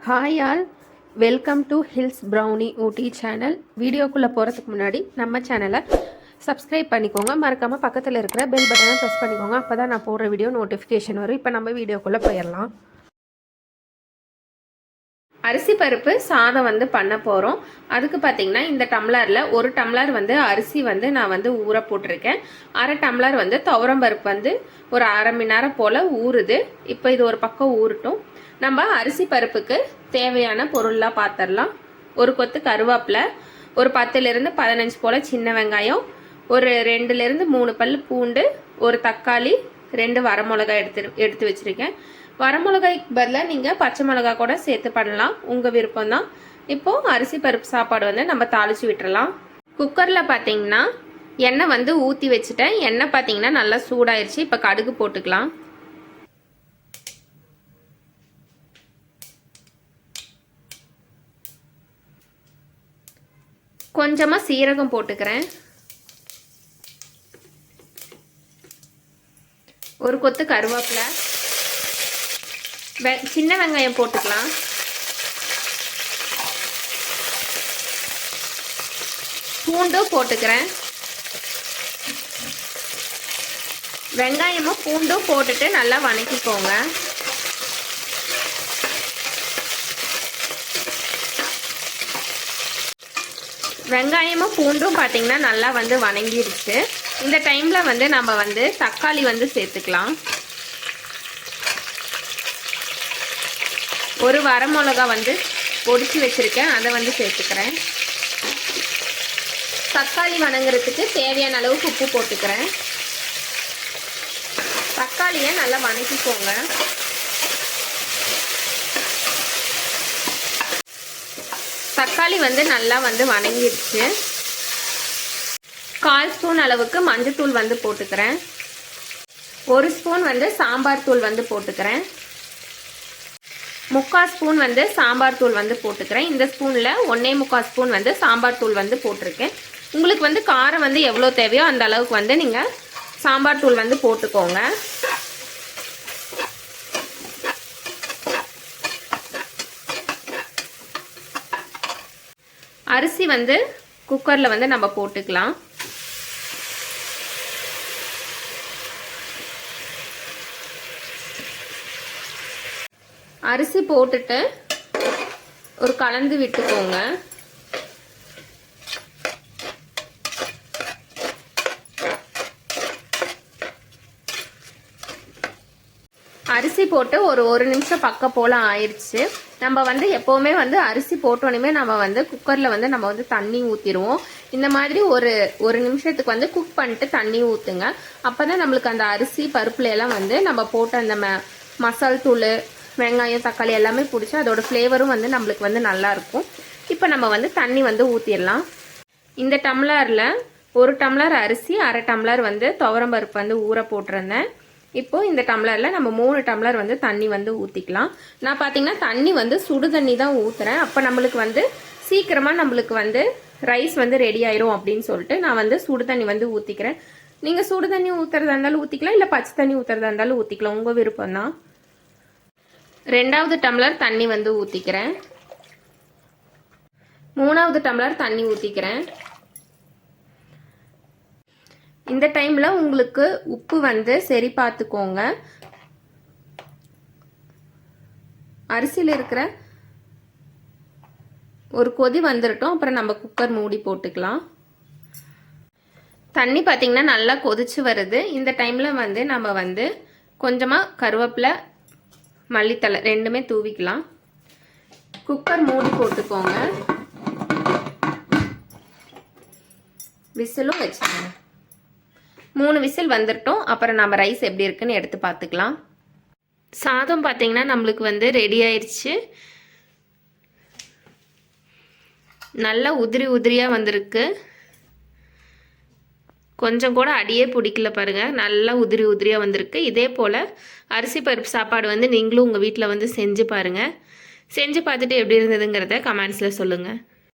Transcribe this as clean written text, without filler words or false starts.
Hi all, welcome to hills brownie Ooty channel. வீடியோக்குள்ளே போகிறதுக்கு முன்னாடி நம்ம சேனலை சப்ஸ்கிரைப் பண்ணிக்கோங்க. மறக்காமல் பக்கத்தில் இருக்கிற பெல் பட்டனை ப்ரெஸ் பண்ணிக்கோங்க. அப்போ தான் நான் போடுற வீடியோ நோட்டிஃபிகேஷன் வரும். இப்போ நம்ம வீடியோக்குள்ளே போயிடலாம். அரிசி பருப்பு சாதம் பண்ண போகிறோம். அதுக்கு பார்த்திங்கன்னா இந்த டம்ளரில் ஒரு டம்ளர் அரிசி நான் ஊற போட்டிருக்கேன். அரை டம்ளர் துவரம் பருப்பு ஒரு அரை மணி நேரம் போல் ஊறுது. இப்போ இது ஒரு பக்கம் ஊறட்டும். நம்ம அரிசி பருப்புக்கு தேவையான பொருள்லாம் பார்த்துடலாம். ஒரு கொத்து கருவேப்பிலை, ஒரு 10லிருந்து 15 போல் சின்ன வெங்காயம், ஒரு 2லிருந்து 3 பல் பூண்டு, ஒரு தக்காளி, 2 வரமிளகாய் எடுத்து வச்சுருக்கேன். வரமிளகாய்க்கு பதிலாக நீங்கள் பச்சை மிளகாய் கூட சேர்த்து பண்ணலாம், உங்கள் விருப்பம்தான். இப்போது அரிசி பருப்பு சாப்பாடு நம்ம தாளித்து விட்டுறலாம். குக்கரில் பார்த்தீங்கன்னா எண்ணெய் ஊற்றி வச்சுட்டேன். எண்ணெய் பார்த்தீங்கன்னா நல்லா சூடாயிருச்சு. இப்போ கடுகு போட்டுக்கலாம். கொஞ்சமாக சீரகம் போட்டுக்கிறேன். ஒரு கொத்து கருவேப்பிலை, சின்ன வெங்காயம் போட்டுக்கலாம். பூண்டும் போட்டுக்கிறேன். வெங்காயமும் பூண்டும் போட்டுட்டு நல்லா வதக்கிக்கோங்க. வெங்காயமும் பூண்டும் பார்த்தீங்கன்னா நல்லா வதங்கிருச்சு. இந்த டைமில் நம்ம தக்காளி சேர்த்துக்கலாம். ஒரு வரமிளகா பொடிச்சு வச்சுருக்கேன், அதை சேர்த்துக்கிறேன். தக்காளி வதங்குறதுக்கு தேவையான அளவுக்கு உப்பு போட்டுக்கிறேன். தக்காளியை நல்லா வதக்கிக்கோங்க. தக்காளி நல்லா வதங்கிருச்சு. 1/4 ஸ்பூன் அளவுக்கு மஞ்சத்தூள் போட்டுக்கிறேன். 1 ஸ்பூன் சாம்பார் தூள் போட்டுக்கிறேன். 3/4 ஸ்பூன் சாம்பார் தூள் போட்டுக்கிறேன். இந்த ஸ்பூனில் 1.25 ஸ்பூன் சாம்பார் தூள் போட்டிருக்கேன். உங்களுக்கு காரம் எவ்வளோ தேவையோ அந்த அளவுக்கு நீங்கள் சாம்பார் தூள் போட்டுக்கோங்க. அரிசி குக்கரில் நம்ம போட்டுக்கலாம். அரிசி போட்டுட்டு ஒரு கலந்து விட்டுக்கோங்க. அரிசி போட்டு ஒரு நிமிஷம் பக்கம் போல் ஆயிடுச்சு. நம்ம எப்போவுமே அரிசி போட்டோன்னே நம்ம குக்கரில் நம்ம தண்ணி ஊற்றிடுவோம். இந்த மாதிரி ஒரு நிமிஷத்துக்கு குக் பண்ணிட்டு தண்ணி ஊற்றுங்க. அப்போ தான் நம்மளுக்கு அந்த அரிசி பருப்புல எல்லாம் நம்ம போட்ட அந்த மசால் தூள், வெங்காயம், தக்காளி எல்லாமே பிடிச்சி அதோட ஃப்ளேவரும் நம்மளுக்கு நல்லாயிருக்கும். இப்போ நம்ம தண்ணி ஊற்றிடலாம். இந்த டம்ளரில் ஒரு டம்ளர் அரிசி, அரை டம்ளர் துவரம் பருப்பு ஊற போட்டிருந்தேன். இப்போது இந்த டம்ளரில் நம்ம 3 டம்ளர் தண்ணி ஊற்றிக்கலாம். நான் பார்த்தீங்கன்னா தண்ணி சுடு தண்ணி தான் ஊற்றுறேன். அப்போ நம்மளுக்கு சீக்கிரமாக நம்மளுக்கு ரைஸ் ரெடி ஆயிரும் அப்படின்னு சொல்லிட்டு நான் சுடு தண்ணி ஊற்றிக்கிறேன். நீங்கள் சுடு தண்ணி ஊற்றுறதா இருந்தாலும் ஊற்றிக்கலாம், இல்லை பச்சை தண்ணி ஊற்றுறதா இருந்தாலும் ஊற்றிக்கலாம், உங்கள் விருப்பம் தான். 2வது டம்ளர் தண்ணி ஊற்றிக்கிறேன். 3வது டம்ளர் தண்ணி ஊற்றிக்கிறேன். இந்த டைமில் உங்களுக்கு உப்பு சரி பார்த்துக்கோங்க. அரிசியில் இருக்கிற ஒரு கொதி வந்துடட்டும், அப்புறம் நம்ம குக்கர் மூடி போட்டுக்கலாம். தண்ணி பார்த்திங்கன்னா நல்லா கொதிச்சு வருது. இந்த டைமில் நம்ம கொஞ்சமாக கருவேப்பிலை, மல்லித்தலை ரெண்டுமே தூவிக்கலாம். குக்கர் மூடி போட்டுக்கோங்க. விசிலும் வச்சுக்கோங்க. 3 விசில் வந்துட்டோம். அப்புறம் நம்ம ரைஸ் எப்படி இருக்குன்னு எடுத்து பார்த்துக்கலாம். சாதம் பார்த்தீங்கன்னா நம்மளுக்கு ரெடி ஆயிடுச்சு. நல்லா உதிரி உதிரியாக வந்திருக்கு. கொஞ்சம் கூட அடியே பிடிக்கல பாருங்கள், நல்லா உதிரி உதிரியாக வந்திருக்கு. இதே போல் அரிசி பருப்பு சாப்பாடு நீங்களும் உங்கள் வீட்டில் செஞ்சு பாருங்கள். செஞ்சு பார்த்துட்டு எப்படி இருந்ததுங்கிறத கமெண்ட்ஸில் சொல்லுங்கள்.